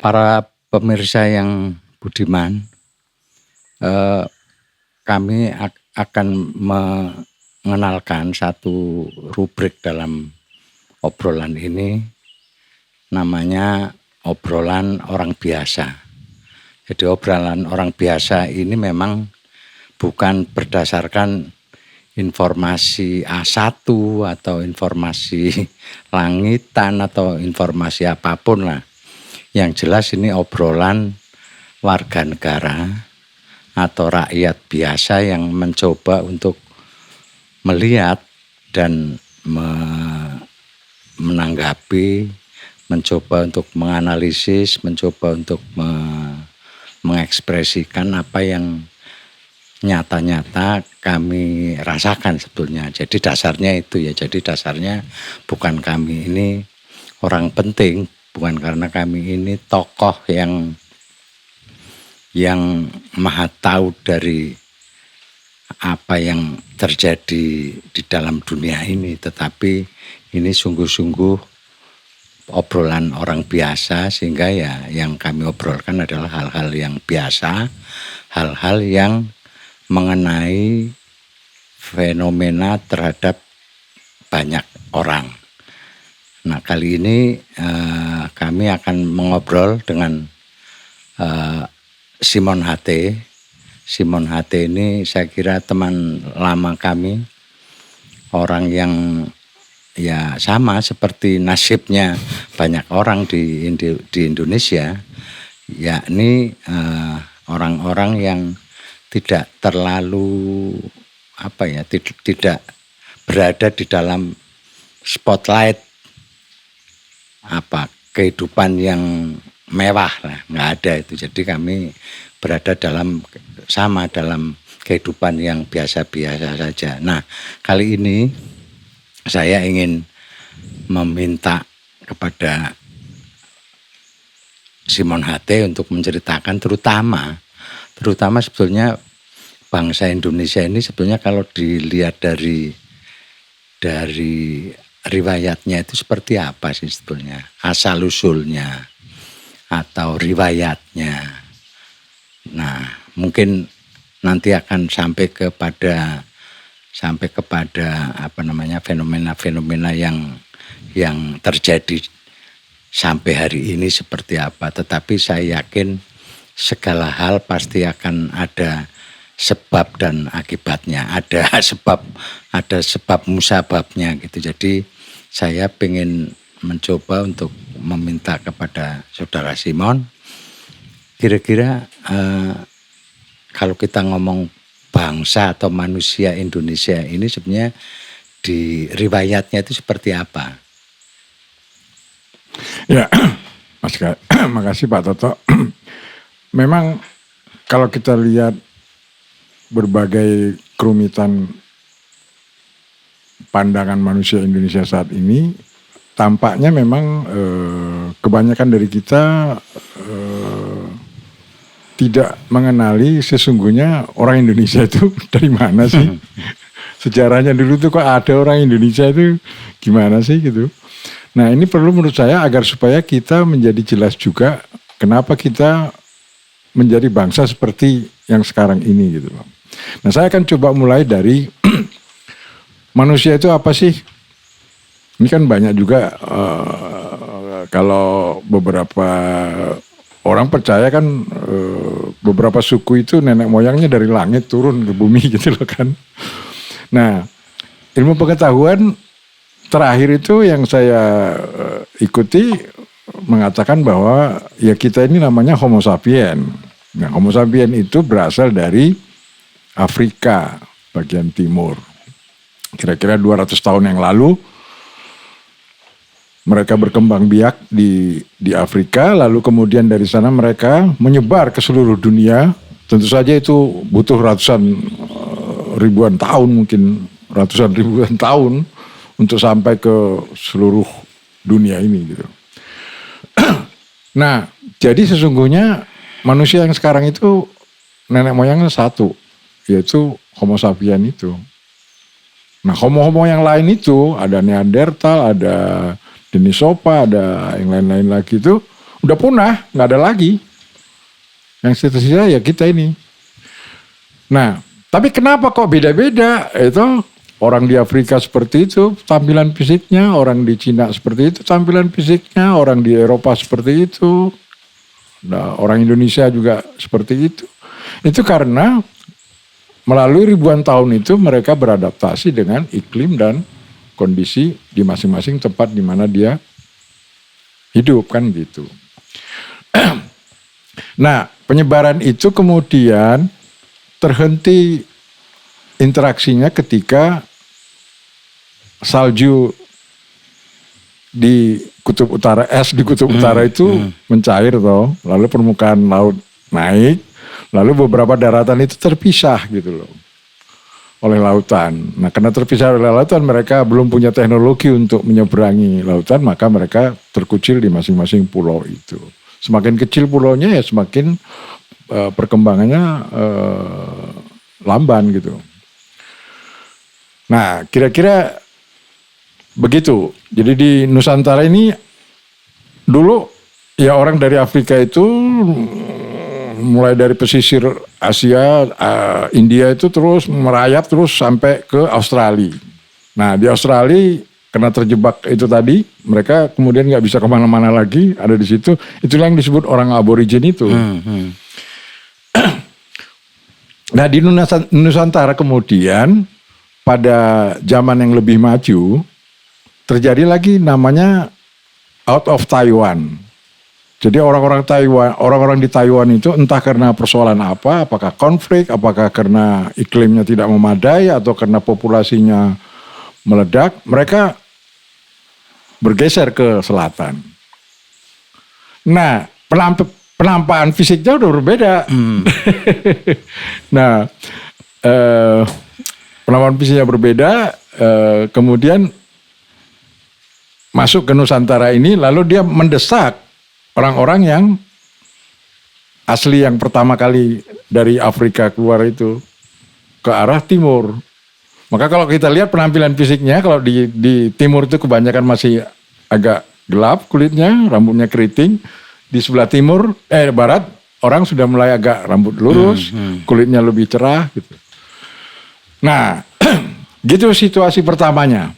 Para pemirsa yang budiman, eee, kami akan mengenalkan satu rubrik dalam obrolan ini, namanya obrolan orang biasa. Jadi obrolan orang biasa ini memang bukan berdasarkan informasi A1 atau informasi langitan atau informasi apapun lah. Yang jelas ini obrolan warga negara atau rakyat biasa yang mencoba untuk melihat dan menanggapi, mencoba untuk menganalisis, mencoba untuk mengekspresikan apa yang nyata-nyata kami rasakan sebetulnya. Jadi dasarnya itu ya, jadi dasarnya bukan kami ini orang penting, bukan karena kami ini tokoh yang maha tahu dari apa yang terjadi di dalam dunia ini, tetapi ini sungguh-sungguh obrolan orang biasa, sehingga ya yang kami obrolkan adalah hal-hal yang biasa, hal-hal yang mengenai fenomena terhadap banyak orang. Nah, kali ini kami akan mengobrol dengan Simon HT. Simon HT ini saya kira teman lama kami, orang yang ya sama seperti nasibnya banyak orang di Indonesia, yakni orang-orang yang tidak terlalu tidak berada di dalam spotlight kehidupan yang mewah lah, nggak ada itu. Jadi kami berada dalam kehidupan yang biasa-biasa saja. Nah, kali ini saya ingin meminta kepada Simon HT untuk menceritakan terutama sebetulnya bangsa Indonesia ini sebetulnya kalau dilihat dari riwayatnya itu seperti apa sih sebetulnya, asal usulnya atau riwayatnya. Nah, mungkin nanti akan sampai kepada fenomena-fenomena yang terjadi sampai hari ini seperti apa. Tetapi saya yakin segala hal pasti akan ada sebab dan akibatnya, ada sebab musababnya gitu. Jadi saya ingin mencoba untuk meminta kepada saudara Simon, kira-kira kalau kita ngomong bangsa atau manusia Indonesia ini sebenarnya di riwayatnya itu seperti apa? Ya, makasih Pak Toto. Memang kalau kita lihat berbagai kerumitan pandangan manusia Indonesia saat ini, tampaknya memang kebanyakan dari kita tidak mengenali sesungguhnya orang Indonesia itu dari mana sih. Sejarahnya dulu tuh kok ada orang Indonesia itu gimana sih gitu. Nah, ini perlu menurut saya agar supaya kita menjadi jelas juga kenapa kita menjadi bangsa seperti yang sekarang ini gitu. Nah, saya akan coba mulai dari manusia itu apa sih? Ini kan banyak juga kalau beberapa orang percaya kan beberapa suku itu nenek moyangnya dari langit turun ke bumi gitu loh kan. Nah, ilmu pengetahuan terakhir itu yang saya ikuti mengatakan bahwa ya kita ini namanya Homo sapien. Nah, Homo sapien itu berasal dari Afrika bagian timur. Kira-kira 200 tahun yang lalu mereka berkembang biak di Afrika, lalu kemudian dari sana mereka menyebar ke seluruh dunia. Tentu saja itu butuh ribuan tahun, mungkin ratusan ribuan tahun untuk sampai ke seluruh dunia ini gitu. Nah, jadi sesungguhnya manusia yang sekarang itu nenek moyangnya satu, yaitu Homo sapien itu. Nah, homo-homo yang lain itu ada Neanderthal, ada Denisova, ada yang lain-lain lagi itu udah punah, nggak ada lagi. Yang tersisa ya kita ini. Nah, tapi kenapa kok beda-beda? Itu orang di Afrika seperti itu tampilan fisiknya, orang di Cina seperti itu tampilan fisiknya, orang di Eropa seperti itu. Nah, orang Indonesia juga seperti itu. Itu karena melalui ribuan tahun itu mereka beradaptasi dengan iklim dan kondisi di masing-masing tempat di mana dia hidup kan gitu. Nah, penyebaran itu kemudian terhenti interaksinya ketika salju di kutub utara, es di kutub utara itu mencair toh, lalu permukaan laut naik, lalu beberapa daratan itu terpisah gitu loh oleh lautan. Nah, karena terpisah oleh lautan, mereka belum punya teknologi untuk menyeberangi lautan, maka mereka terkucil di masing-masing pulau itu. Semakin kecil pulaunya ya semakin perkembangannya lamban gitu. Nah, kira-kira begitu. Jadi di Nusantara ini dulu ya orang dari Afrika itu mulai dari pesisir Asia, India itu terus merayap terus sampai ke Australia. Nah, di Australia karena terjebak itu tadi, mereka kemudian nggak bisa kemana-mana lagi, ada di situ. Itulah yang disebut orang aborigin itu. Nah, di Nusantara kemudian pada zaman yang lebih maju terjadi lagi namanya out of Taiwan. Jadi orang-orang di Taiwan itu entah karena persoalan apa, apakah konflik, apakah karena iklimnya tidak memadai atau karena populasinya meledak, mereka bergeser ke selatan. Nah, penampakan fisiknya udah berbeda. Nah, penampakan fisiknya berbeda, kemudian masuk ke Nusantara ini, lalu dia mendesak orang-orang yang asli yang pertama kali dari Afrika keluar itu ke arah timur. Maka kalau kita lihat penampilan fisiknya, kalau di timur itu kebanyakan masih agak gelap kulitnya, rambutnya keriting. Di sebelah barat orang sudah mulai agak rambut lurus, kulitnya lebih cerah gitu. Nah, gitu situasi pertamanya.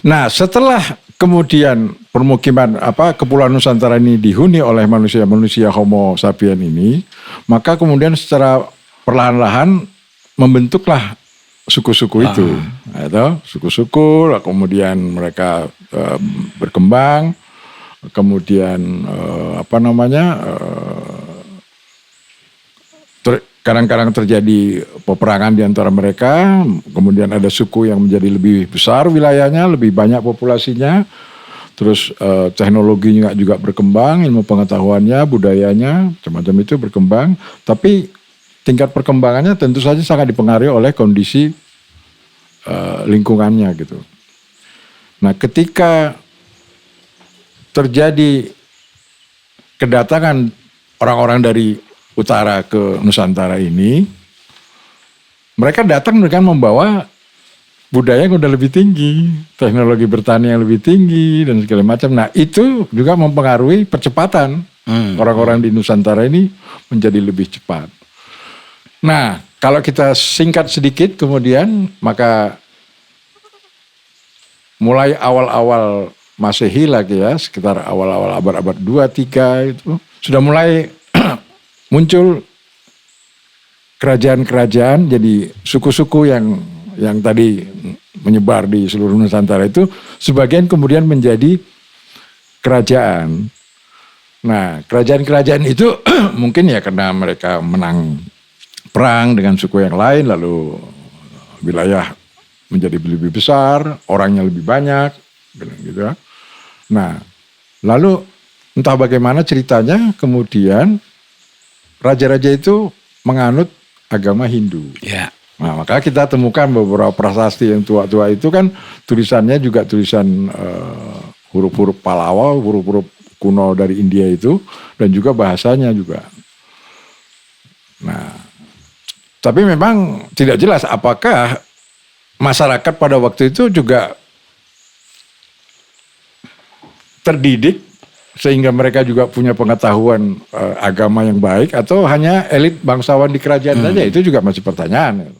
Nah, setelah kemudian permukiman Kepulauan Nusantara ini dihuni oleh manusia Homo sapien ini, maka kemudian secara perlahan-lahan membentuklah suku-suku itu, suku-suku, kemudian mereka berkembang, kemudian kadang-kadang terjadi peperangan di antara mereka, kemudian ada suku yang menjadi lebih besar wilayahnya, lebih banyak populasinya, terus teknologinya juga berkembang, ilmu pengetahuannya, budayanya, macam-macam itu berkembang, tapi tingkat perkembangannya tentu saja sangat dipengaruhi oleh kondisi lingkungannya gitu. Nah, ketika terjadi kedatangan orang-orang dari utara ke Nusantara ini, mereka datang dengan membawa budaya yang udah lebih tinggi, teknologi bertani yang lebih tinggi dan segala macam. Nah, itu juga mempengaruhi percepatan orang-orang di Nusantara ini menjadi lebih cepat. Nah, kalau kita singkat sedikit kemudian, maka mulai awal-awal Masehi lagi ya, sekitar awal-awal abad-abad 2-3 itu, sudah mulai muncul kerajaan-kerajaan, jadi suku-suku yang tadi menyebar di seluruh Nusantara itu, sebagian kemudian menjadi kerajaan. Nah, kerajaan-kerajaan itu mungkin ya karena mereka menang perang dengan suku yang lain, lalu wilayah menjadi lebih besar, orangnya lebih banyak, gitu. Nah, lalu entah bagaimana ceritanya, kemudian raja-raja itu menganut agama Hindu. Ya. Nah, maka kita temukan beberapa prasasti yang tua-tua itu kan tulisannya juga tulisan huruf-huruf Palawa, huruf-huruf kuno dari India itu, dan juga bahasanya juga. Nah, tapi memang tidak jelas apakah masyarakat pada waktu itu juga terdidik sehingga mereka juga punya pengetahuan agama yang baik, atau hanya elit bangsawan di kerajaan saja, itu juga masih pertanyaan.